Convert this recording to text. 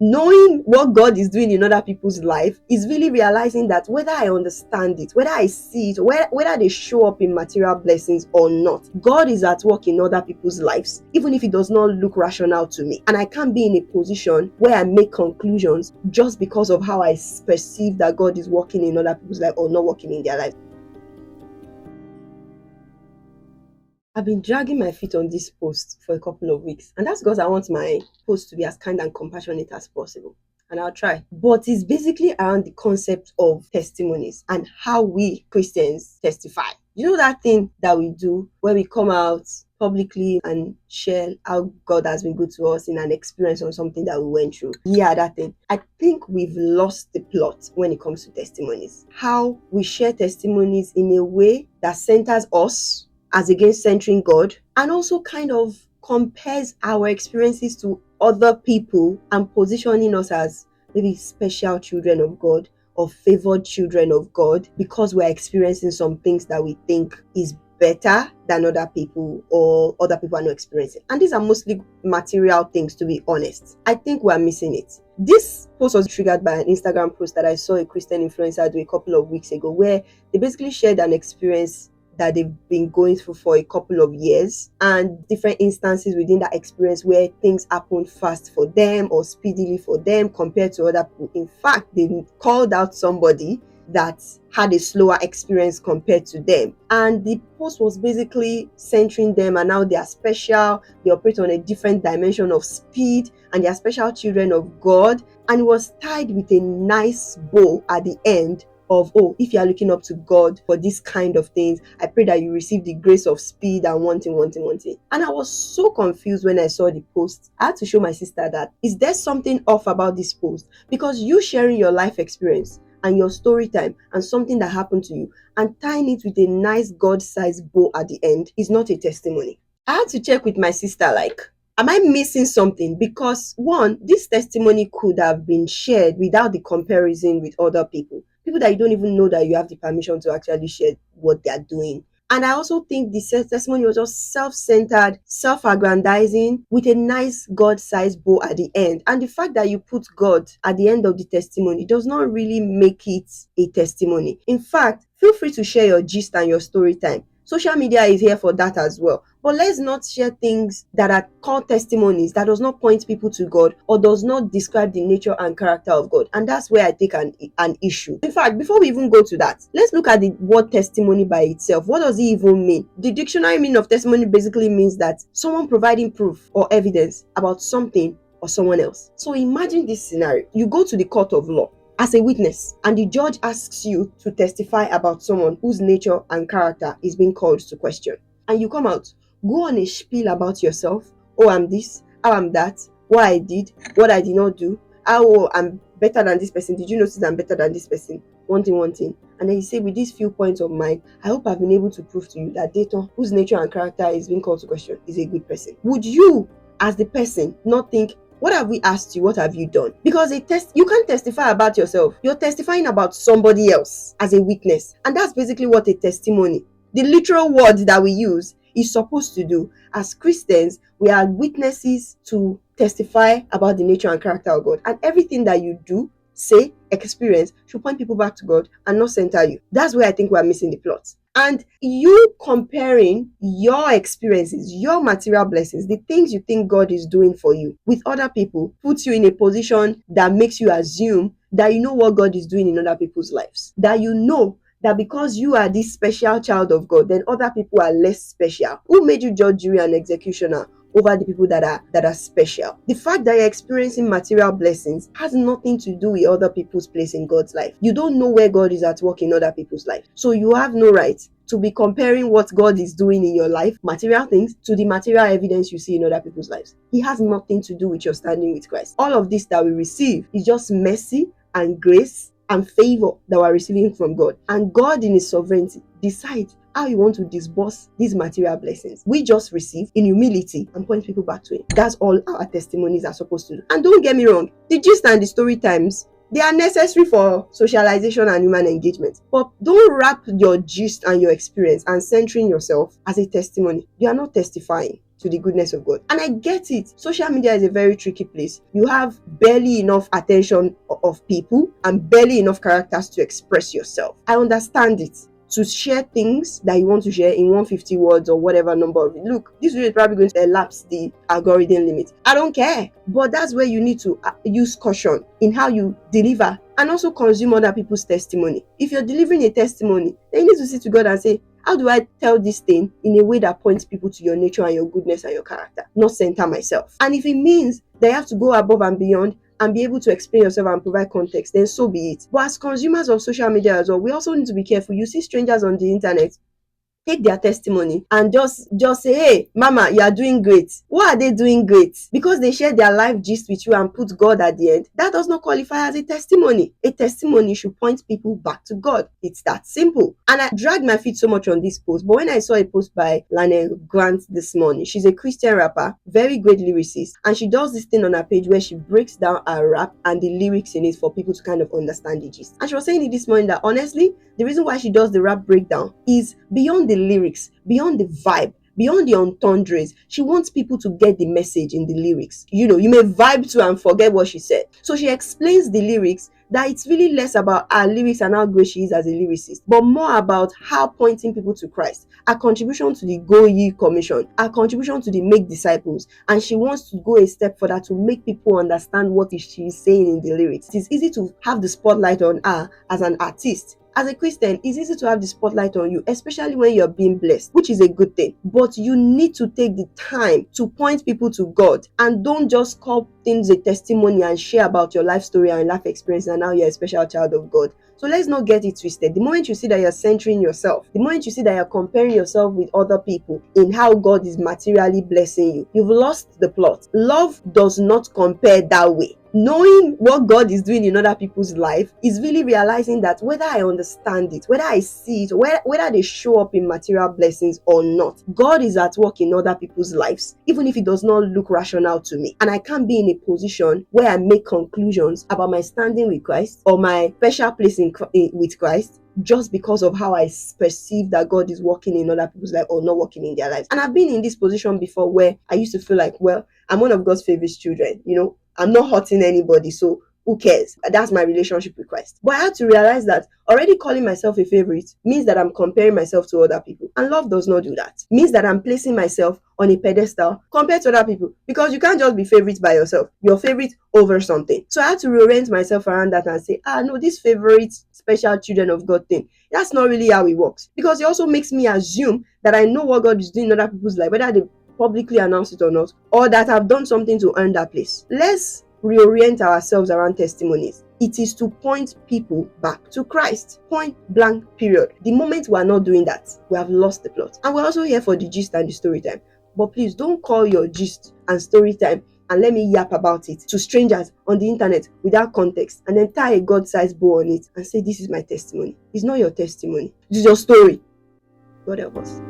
knowing what God is doing in other people's life is really realizing that whether I understand it, whether I see it, whether they show up in material blessings or not, God is at work in other people's lives, even if it does not look rational to me. And I can't be in a position where I make conclusions just because of how I perceive that God is working in other people's life or not working in their lives. I've been dragging my feet on this post for a couple of weeks, and that's because I want my post to be as kind and compassionate as possible. And I'll try. But it's basically around the concept of testimonies and how we Christians testify. You know that thing that we do where we come out publicly and share how God has been good to us in an experience or something that we went through. Yeah, that thing. I think we've lost the plot when it comes to testimonies. How we share testimonies in a way that centers us as against centering God, and also kind of compares our experiences to other people and positioning us as maybe special children of God or favored children of God because we're experiencing some things that we think is better than other people or other people are not experiencing. And these are mostly material things, to be honest. I think we're missing it. This post was triggered by an Instagram post that I saw a Christian influencer do a couple of weeks ago, where they basically shared an experience that they've been going through for a couple of years and different instances within that experience where things happen fast for them or speedily for them compared to other people. In fact, they called out somebody that had a slower experience compared to them, and the post was basically centering them and how they are special, they operate on a different dimension of speed, and they are special children of God. And it was tied with a nice bow at the end of, oh, if you are looking up to God for this kind of things, I pray that you receive the grace of speed and wanting. And I was so confused when I saw the post. I had to show my sister that, is there something off about this post? Because you sharing your life experience and your story time and something that happened to you and tying it with a nice God-sized bow at the end is not a testimony. I had to check with my sister, like, am I missing something? Because one, this testimony could have been shared without the comparison with other people that you don't even know that you have the permission to actually share what they are doing. And I also think the testimony was just self-centered, self-aggrandizing with a nice God-sized bow at the end. And the fact that you put God at the end of the testimony does not really make it a testimony. In fact, feel free to share your gist and your story time. Social media is here for that as well. But let's not share things that are called testimonies that does not point people to God or does not describe the nature and character of God. And that's where I take an issue. In fact, before we even go to that, let's look at the word testimony by itself. What does it even mean? The dictionary meaning of testimony basically means that someone providing proof or evidence about something or someone else. So imagine this scenario. You go to the court of law as a witness, and the judge asks you to testify about someone whose nature and character is being called to question. And you come out, go on a spiel about yourself. Oh, I'm this, how I'm that, what I did, what I did not do, how I'm better than this person. Did you notice I'm better than this person? One thing. And then you say, with these few points of mine, I hope I've been able to prove to you that Detan, whose nature and character is being called to question, is a good person. Would you, as the person, not think, what have we asked you? What have you done? Because you can't testify about yourself. You're testifying about somebody else as a witness. And that's basically what a testimony, the literal word that we use, is supposed to do. As Christians, we are witnesses to testify about the nature and character of God. And everything that you do, say, experience should point people back to God and not center you. That's where I think we're missing the plot. And you comparing your experiences, your material blessings, the things you think God is doing for you with other people, puts you in a position that makes you assume that you know what God is doing in other people's lives. That you know that because you are this special child of God, then other people are less special. Who made you judge, jury, and executioner over the people that are special? The fact that you're experiencing material blessings has nothing to do with other people's place in God's life. You don't know where God is at work in other people's life. So you have no right to be comparing what God is doing in your life, material things, to the material evidence you see in other people's lives. It has nothing to do with your standing with Christ. All of this that we receive is just mercy and grace and favor that we're receiving from God. And God in his sovereignty decides how you want to disburse these material blessings. We just receive in humility and point people back to him. That's all our testimonies are supposed to do. And don't get me wrong, the gist and the story times, they are necessary for socialization and human engagement. But don't wrap your gist and your experience and centering yourself as a testimony. You are not testifying. to the goodness of God. And I get it. Social media is a very tricky place. You have barely enough attention of people and barely enough characters to express yourself. I understand it. To share things that you want to share in 150 words or whatever number of it. Look, this video is probably going to elapse the algorithm limit. I don't care. But that's where you need to use caution in how you deliver and also consume other people's testimony. If you're delivering a testimony, then you need to sit to God and say, how do I tell this thing in a way that points people to your nature and your goodness and your character, not center myself? And if it means that you have to go above and beyond and be able to explain yourself and provide context, then so be it. But as consumers of social media as well, we also need to be careful. You see strangers on the internet, take their testimony and just say, hey mama, you are doing great. Why are they doing great? Because they share their life gist with you and put God at the end. That does not qualify as a testimony. A testimony should point people back to God. It's that simple. And I dragged my feet so much on this post, but when I saw a post by Lana Grant this morning, she's a Christian rapper, very great lyricist, and she does this thing on her page where she breaks down her rap and the lyrics in it for people to kind of understand the gist. And she was saying it this morning that honestly, the reason why she does the rap breakdown is beyond the lyrics, beyond the vibe, beyond the entendres. She wants people to get the message in the lyrics. You know, you may vibe to and forget what she said. So she explains the lyrics that it's really less about her lyrics and how great she is as a lyricist, but more about how pointing people to Christ, her contribution to the Go Ye Commission, her contribution to the Make Disciples, and she wants to go a step further to make people understand what she is saying in the lyrics. It is easy to have the spotlight on her as an artist. As a Christian, it's easy to have the spotlight on you, especially when you're being blessed, which is a good thing. But you need to take the time to point people to God and don't just call things a testimony and share about your life story and life experience and how you're a special child of God. So let's not get it twisted. The moment you see that you're centering yourself, the moment you see that you're comparing yourself with other people in how God is materially blessing you, you've lost the plot. Love does not compare that way. Knowing what God is doing in other people's life is really realizing that whether I understand it, whether I see it, whether they show up in material blessings or not, God is at work in other people's lives, even if it does not look rational to me. And I can't be in a position where I make conclusions about my standing with Christ or my special place with Christ just because of how I perceive that God is working in other people's life or not working in their lives. And I've been in this position before where I used to feel like, well, I'm one of God's favorite children, I'm not hurting anybody, so who cares? That's my relationship with Christ. But I had to realize that already calling myself a favorite means that I'm comparing myself to other people. And love does not do that. It means that I'm placing myself on a pedestal compared to other people. Because you can't just be favorite by yourself. You're favorite over something. So I had to reorient myself around that and say, no, this favorite special children of God thing, that's not really how it works. Because it also makes me assume that I know what God is doing in other people's life, whether they publicly announce it or not, or that I've done something to earn that place. Let's reorient ourselves around testimonies. It is to point people back to Christ. Point blank, period. The moment we are not doing that, we have lost the plot. And we're also here for the gist and the story time. But please don't call your gist and story time and let me yap about it to strangers on the internet without context and then tie a God-sized bow on it and say, this is my testimony. It's not your testimony. This is your story. God help us.